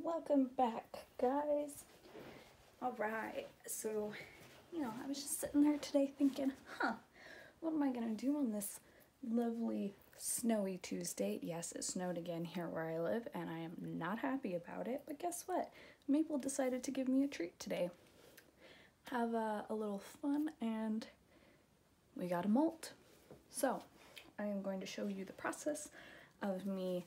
Welcome back, guys. Alright, so, I was just sitting there today thinking, what am I gonna do on this lovely snowy Tuesday? Yes, it snowed again here where I live, and I am not happy about it, but guess what? Maple decided to give me a treat today. Have a little fun, and we got a molt. So, I am going to show you the process of me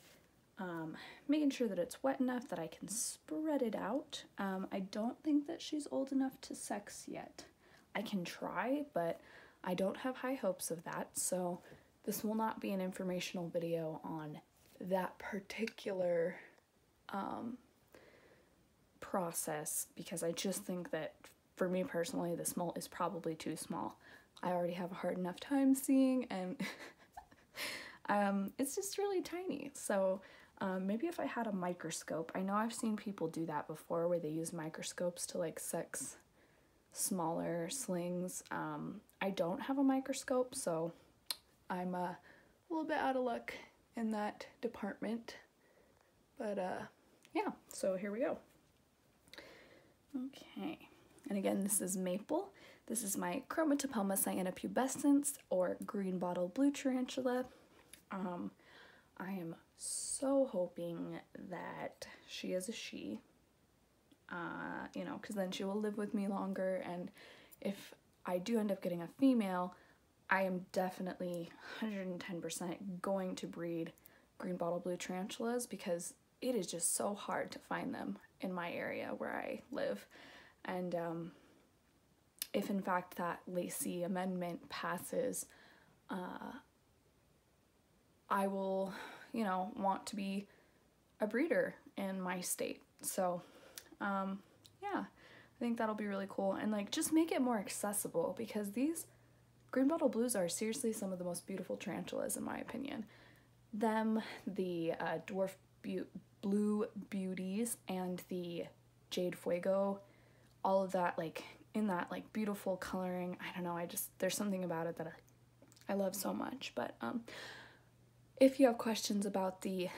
making sure that it's wet enough that I can spread it out. I don't think that she's old enough to sex yet. I can try, but I don't have high hopes of that, so this will not be an informational video on that particular process, because I just think that, for me personally, this molt is probably too small. I already have a hard enough time seeing, and it's just really tiny, so maybe if I had a microscope. I know I've seen people do that before where they use microscopes to like sex smaller slings. I don't have a microscope, so I'm a little bit out of luck in that department. But yeah, so here we go. Okay, and again, this is maple. This is my Chromatopelma cyaneopubescens, or green bottle blue tarantula. I am so hoping that she is a she, because then she will live with me longer, and if I do end up getting a female, I am definitely 110% going to breed green bottle blue tarantulas, because it is just so hard to find them in my area where I live. And if in fact that Lacey amendment passes, I will, want to be a breeder in my state. So, yeah, I think that'll be really cool. And like, just make it more accessible, because these green bottle blues are seriously some of the most beautiful tarantulas in my opinion. Them, the dwarf blue beauties, and the jade fuego, all of that, like in that like beautiful coloring. I don't know, there's something about it that I love so much. But if you have questions about the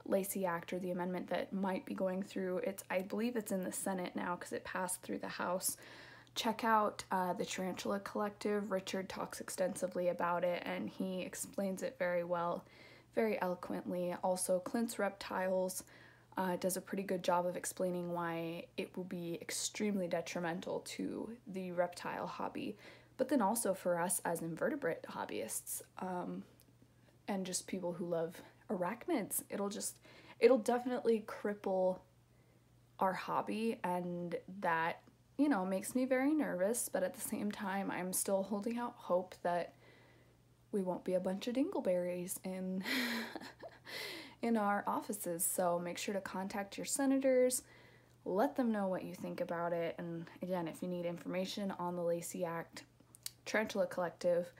Lacey Act, or the amendment that might be going through, I believe it's in the Senate now because it passed through the House. Check out the Tarantula Collective. Richard talks extensively about it, and he explains it very well, very eloquently. Also, Clint's Reptiles does a pretty good job of explaining why it will be extremely detrimental to the reptile hobby, but then also for us as invertebrate hobbyists, and just people who love arachnids. It'll definitely cripple our hobby, and that, makes me very nervous, but at the same time, I'm still holding out hope that we won't be a bunch of dingleberries in in our offices. So make sure to contact your senators, let them know what you think about it, and again, if you need information on the Lacey Act, Tarantula Collective,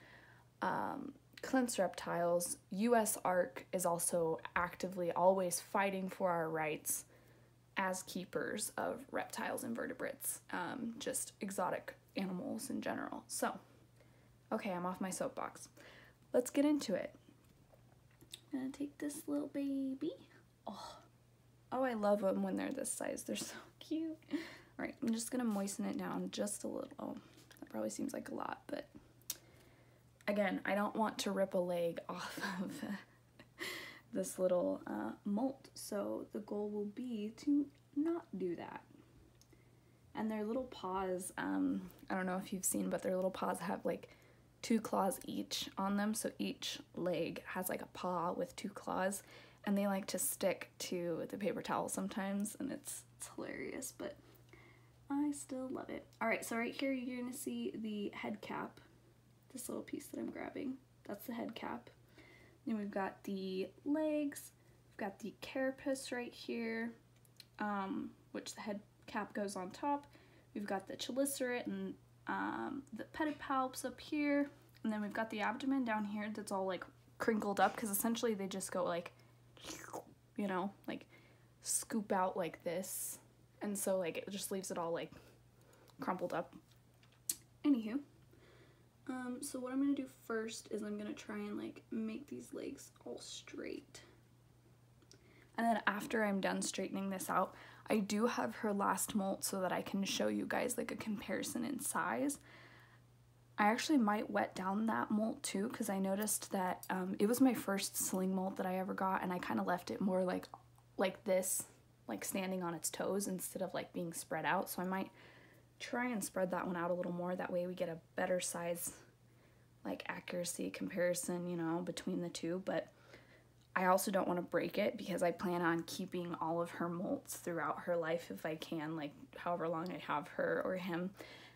Clint's Reptiles, US ARC is also actively always fighting for our rights as keepers of reptiles and vertebrates, just exotic animals in general. So, okay, I'm off my soapbox. Let's get into it. I'm gonna take this little baby. Oh, I love them when they're this size. They're so cute. All right, I'm just gonna moisten it down just a little. Oh, that probably seems like a lot, but again, I don't want to rip a leg off of this little molt, so the goal will be to not do that. And their little paws, I don't know if you've seen, but their little paws have like 2 claws each on them, so each leg has like a paw with 2 claws, and they like to stick to the paper towel sometimes, and it's hilarious, but I still love it. All right, so right here you're gonna see the head cap. This little piece that I'm grabbing, that's the head cap. Then we've got the legs, we've got the carapace right here, which the head cap goes on top. We've got the chelicerae and the pedipalps up here, and then we've got the abdomen down here that's all like crinkled up, because essentially they just go like, like scoop out like this, and so like it just leaves it all like crumpled up. Anywho, so what I'm gonna do first is I'm gonna try and like make these legs all straight. And then after I'm done straightening this out, I do have her last molt so that I can show you guys like a comparison in size. I actually might wet down that molt too, because I noticed that it was my first sling molt that I ever got, and I kind of left it more like this, like standing on its toes instead of like being spread out. So I might try and spread that one out a little more. That way we get a better size, like accuracy comparison, you know, between the two. But I also don't want to break it because I plan on keeping all of her molts throughout her life if I can, like however long I have her or him.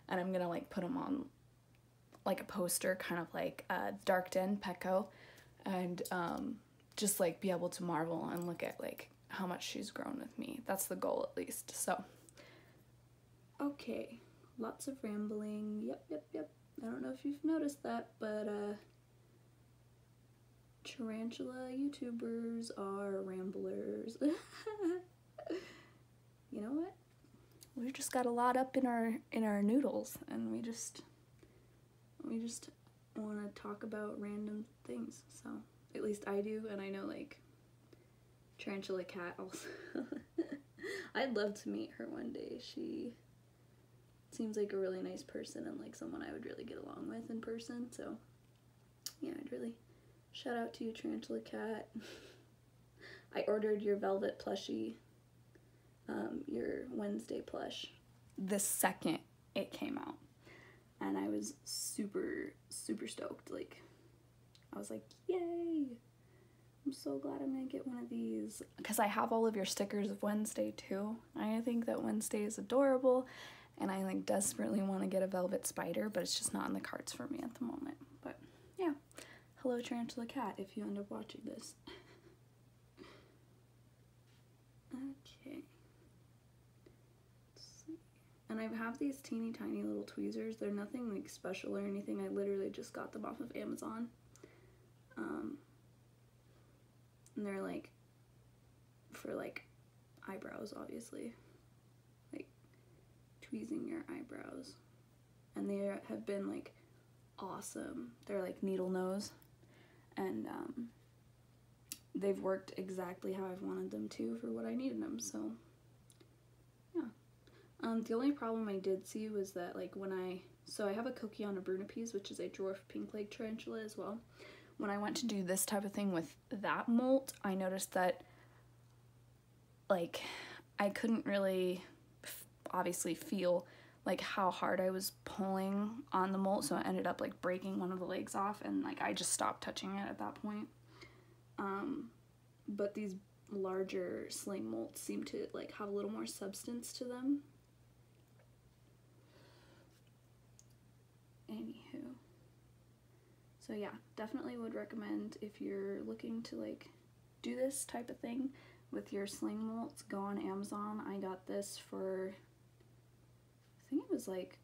And I'm gonna like put them on like a poster, kind of like Dark Den Pecco, and just like be able to marvel and look at like how much she's grown with me. That's the goal, at least. So okay, lots of rambling. Yep. I don't know if you've noticed that, but tarantula YouTubers are ramblers. You know what? We just got a lot up in our noodles, and we just want to talk about random things. So at least I do, and I know like Tarantula Cat also. I'd love to meet her one day. She seems like a really nice person and like someone I would really get along with in person. So yeah, I'd really shout out to you, Tarantula Cat. I ordered your velvet plushie, your Wednesday plush, the second it came out. And I was super stoked. Like, I was like, yay! I'm so glad I'm gonna get one of these. Because I have all of your stickers of Wednesday too. I think that Wednesday is adorable, and I like desperately want to get a velvet spider, but it's just not in the cards for me at the moment. But yeah, hello Tarantula Cat if you end up watching this. Okay. And I have these teeny tiny little tweezers. They're nothing like special or anything. I literally just got them off of Amazon. And they're like for like eyebrows, obviously. Like tweezing your eyebrows. And they have been like awesome. They're like needle nose. And they've worked exactly how I've wanted them to for what I needed them. So yeah. The only problem I did see was that like when I have a Coquiana brunipes, which is a dwarf pink leg tarantula as well. When I went to do this type of thing with that molt, I noticed that like I couldn't really obviously feel like how hard I was pulling on the molt, so I ended up like breaking one of the legs off, and like I just stopped touching it at that point. But these larger sling molts seem to like have a little more substance to them. Anywho, so yeah, definitely would recommend if you're looking to like do this type of thing with your sling molts, go on Amazon. I got this for, I think it was like,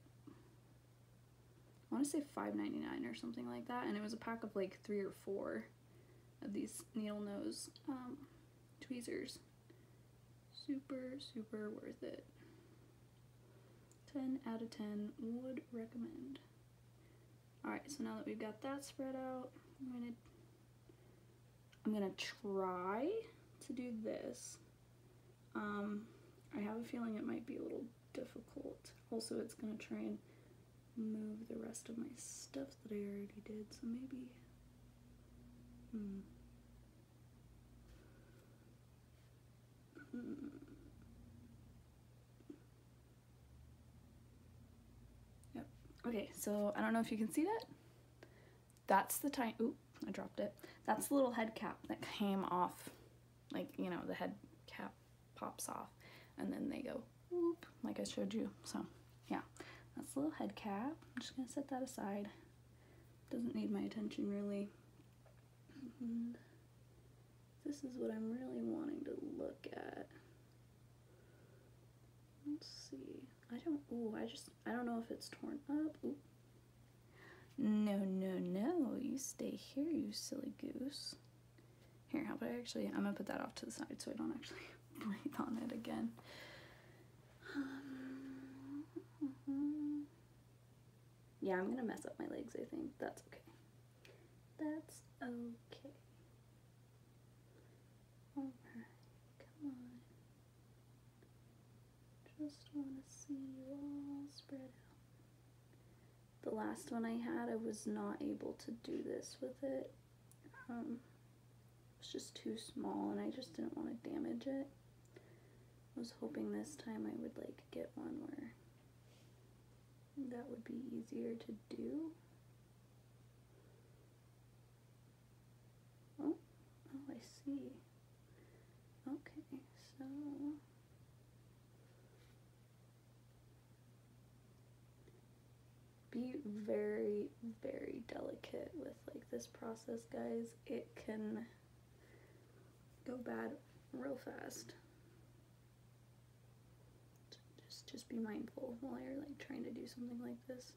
I want to say $5.99 or something like that, and it was a pack of like 3 or 4 of these needle nose tweezers. Super worth it. 10 out of 10 would recommend. Alright, so now that we've got that spread out, I'm gonna try to do this. I have a feeling it might be a little difficult. Also, it's gonna try and move the rest of my stuff that I already did, so maybe Yep. Okay, so I don't know if you can see that. That's the tiny, oop, I dropped it. That's the little head cap that came off, like, you know, the head cap pops off, and then they go, whoop, like I showed you. So, yeah, that's the little head cap. I'm just gonna set that aside. Doesn't need my attention, really. And this is what I'm really wanting to look at. Let's see. I don't know if it's torn up. Ooh. No, you stay here, you silly goose. Here, how about I'm gonna put that off to the side so I don't actually breathe on it again. Yeah, I'm gonna mess up my legs, I think. That's okay. That's okay. Alright. just want to see you all spread out. The last one I had, I was not able to do this with it. It's just too small and I just didn't want to damage it. I was hoping this time I would like get one where that would be easier to do. Oh, I see. Okay, so be very, very delicate with like this process, guys. It can go bad real fast. Just be mindful while you're like trying to do something like this.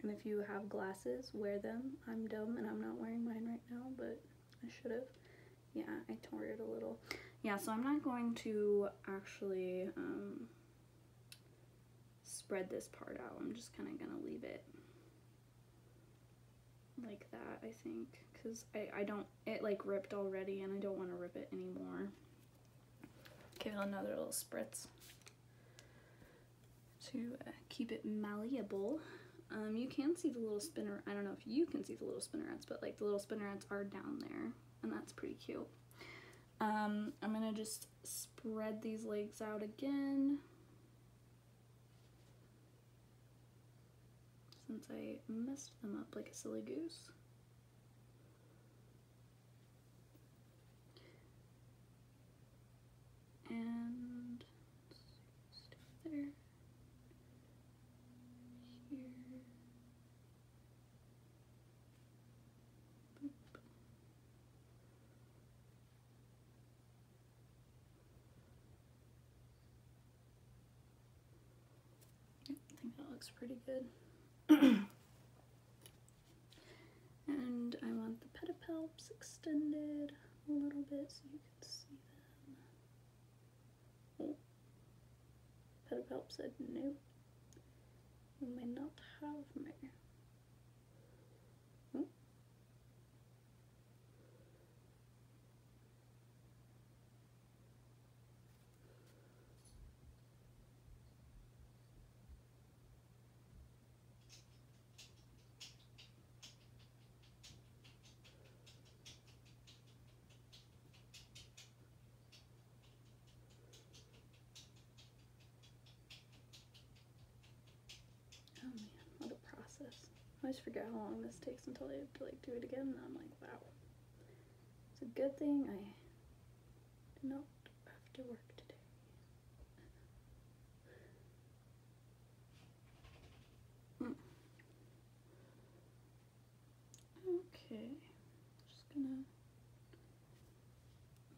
And if you have glasses, wear them. I'm dumb and I'm not wearing mine right now, but I should have. Yeah, I tore it a little. Yeah, so I'm not going to actually spread this part out. I'm just kind of gonna leave it like that, I think, because I don't, it like ripped already and I don't want to rip it anymore. Give it another little spritz to keep it malleable. You can see the little spinner, I don't know if you can see the little spinnerets, but like the little spinnerets are down there and that's pretty cute. I'm gonna just spread these legs out again, since I messed them up like a silly goose. And stay there, here, boop. I think that looks pretty good. And I want the pedipalps extended a little bit so you can see them. Oh, pedipalp said nope, you may not have me. Oh. Oh man, what a process. I always forget how long this takes until I have to like do it again, and I'm like, wow. It's a good thing I did not have to work today. Okay, just gonna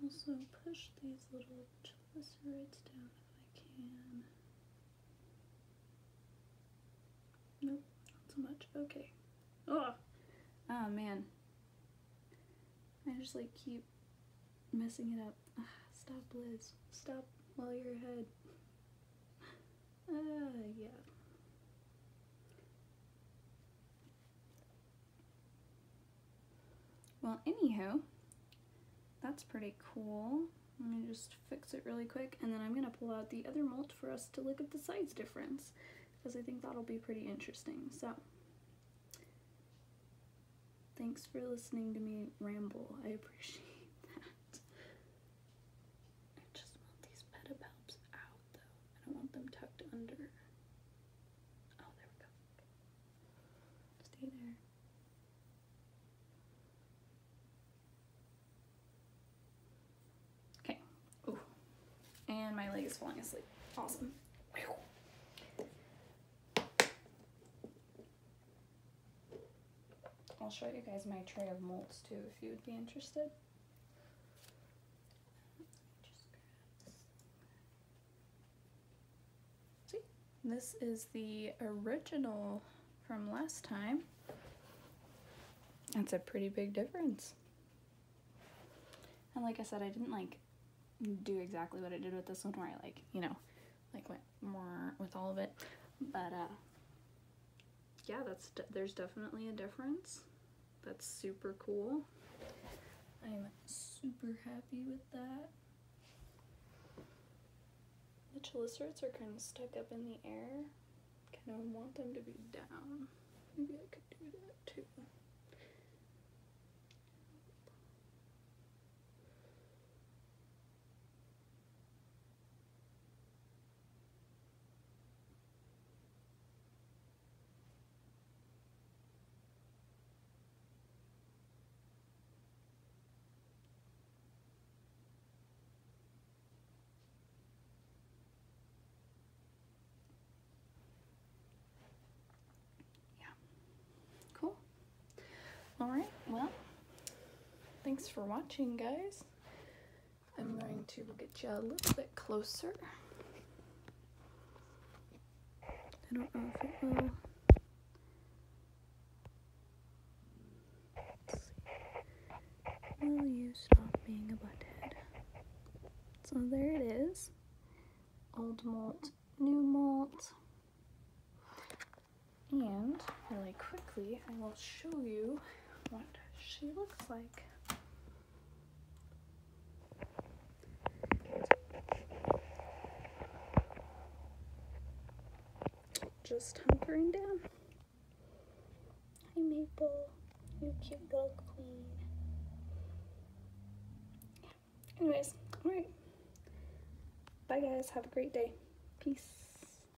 also push these little chelicerates down if I can. Nope, not so much. Okay. Oh man. I just like keep messing it up. Stop, Liz. Stop while you're ahead. Yeah. Well, anywho, that's pretty cool. Let me just fix it really quick, and then I'm gonna pull out the other molt for us to look at the size difference, because I think that'll be pretty interesting. So, thanks for listening to me ramble. I appreciate that. I just want these pedipalps out, though. I don't want them tucked under. Oh, there we go. Stay there. Okay. Ooh. And my leg is falling asleep. Awesome. I'll show you guys my tray of molts too if you would be interested. See, this is the original from last time. That's a pretty big difference. And like I said, I didn't like do exactly what I did with this one where I like, you know, like went more with all of it. But yeah, there's definitely a difference. That's super cool. I'm super happy with that. tarantula sorts are kind of stuck up in the air. Kind of want them to be down. Maybe I could do that too. Alright, well, thanks for watching, guys. I'm going to get you a little bit closer. I don't know if it will. Let's see. Will you stop being a butthead? So there it is. Old molt, new molt. And really quickly, I will show you what she looks like. Just hunkering down. Hi Maple, you cute little queen. Yeah. Anyways, alright. Bye guys, have a great day. Peace.